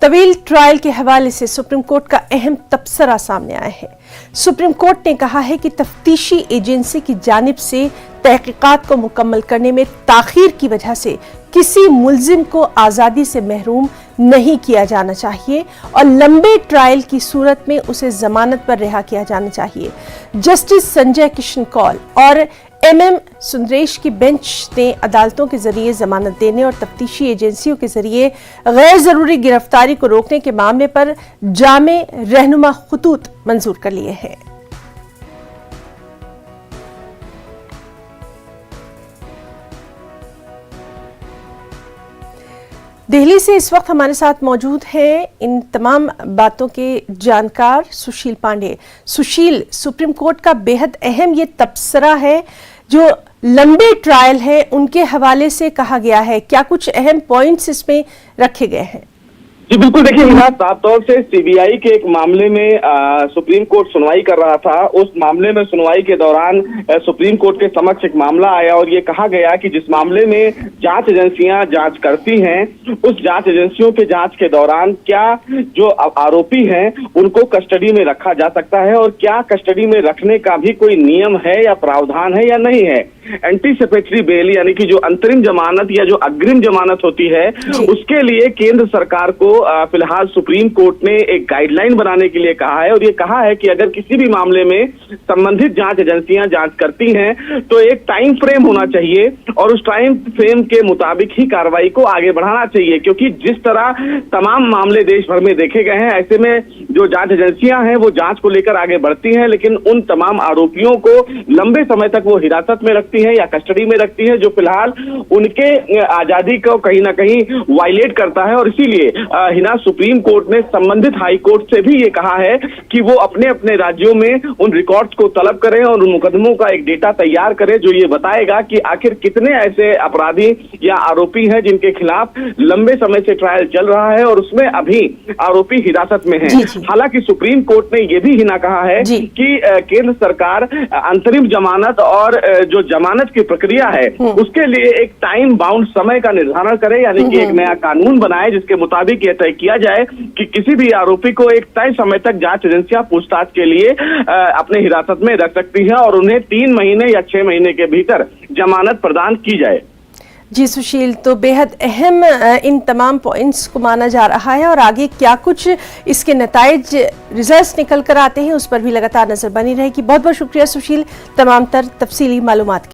तवील ट्रायल के हवाले से सुप्रीम कोर्ट का अहम तबसरा सामने आया है। सुप्रीम कोर्ट ने कहा है कि तफ्तीशी एजेंसी की जानिब से तहकीकात को मुकम्मल करने में ताखीर की वजह से किसी मुल्जिम को आज़ादी से महरूम नहीं किया जाना चाहिए और लंबे ट्रायल की सूरत में उसे जमानत पर रिहा किया जाना चाहिए। जस्टिस संजय किशन कौल और MM सुंदरेश की बेंच ने अदालतों के जरिए जमानत देने और तफ्तीशी एजेंसियों के जरिए गैर जरूरी गिरफ्तारी को रोकने के मामले पर जामे रहनुमा खुतूत मंजूर कर लिए हैं। दिल्ली से इस वक्त हमारे साथ मौजूद हैं इन तमाम बातों के जानकार सुशील पांडे। सुशील, सुप्रीम कोर्ट का बेहद अहम ये तबसरा है जो लंबे ट्रायल है उनके हवाले से कहा गया है, क्या कुछ अहम पॉइंट्स इसमें रखे गए हैं? जी बिल्कुल, देखिए हिना, साफ तौर से CBI के एक मामले में सुप्रीम कोर्ट सुनवाई कर रहा था। उस मामले में सुनवाई के दौरान सुप्रीम कोर्ट के समक्ष एक मामला आया और ये कहा गया कि जिस मामले में जांच एजेंसियां जांच करती हैं, उस जांच एजेंसियों के जांच के दौरान क्या जो आरोपी हैं उनको कस्टडी में रखा जा सकता है और क्या कस्टडी में रखने का भी कोई नियम है या प्रावधान है या नहीं है। एंटीसिपेटरी बेल यानी कि जो अंतरिम जमानत या जो अग्रिम जमानत होती है, उसके लिए केंद्र सरकार को फिलहाल सुप्रीम कोर्ट ने एक गाइडलाइन बनाने के लिए कहा है और ये कहा है कि अगर किसी भी मामले में संबंधित जांच एजेंसियां जांच करती हैं तो एक टाइम फ्रेम होना चाहिए और उस टाइम फ्रेम के मुताबिक ही कार्रवाई को आगे बढ़ाना चाहिए, क्योंकि जिस तरह तमाम मामले देश भर में देखे गए हैं, ऐसे में जो जांच एजेंसियां हैं वो जांच को लेकर आगे बढ़ती हैं, लेकिन उन तमाम आरोपियों को लंबे समय तक वो हिरासत में रखती है या कस्टडी में रखती है, जो फिलहाल उनके आजादी को कहीं ना कहीं वायलेट करता है। और इसीलिए हिना, सुप्रीम कोर्ट ने संबंधित हाई कोर्ट से भी ये कहा है कि वो अपने अपने राज्यों में उन रिकॉर्ड्स को तलब करें और उन मुकदमों का एक डेटा तैयार करें जो ये बताएगा कि आखिर कितने ऐसे अपराधी या आरोपी हैं जिनके खिलाफ लंबे समय से ट्रायल चल रहा है और उसमें अभी आरोपी हिरासत में हैं। हालांकि सुप्रीम कोर्ट ने ये भी हिना कहा है कि केंद्र सरकार अंतरिम जमानत और जो जमानत की प्रक्रिया है उसके लिए एक टाइम बाउंड समय का निर्धारण करे, यानी कि एक नया कानून बनाए जिसके मुताबिक यह तय किया जाए कि किसी भी आरोपी को एक तय समय तक जांच एजेंसियां पूछताछ के लिए अपने हिरासत में रख सकती है और उन्हें 3 महीने या 6 महीने के भीतर जमानत प्रदान की जाए। जी सुशील, तो बेहद अहम इन तमाम पॉइंट्स को माना जा रहा है और आगे क्या कुछ इसके नताइज रिजल्ट्स निकल कर आते हैं उस पर भी लगातार नजर बनी रहेगी। बहुत बहुत शुक्रिया सुशील तमाम तर तफसीली मालूमात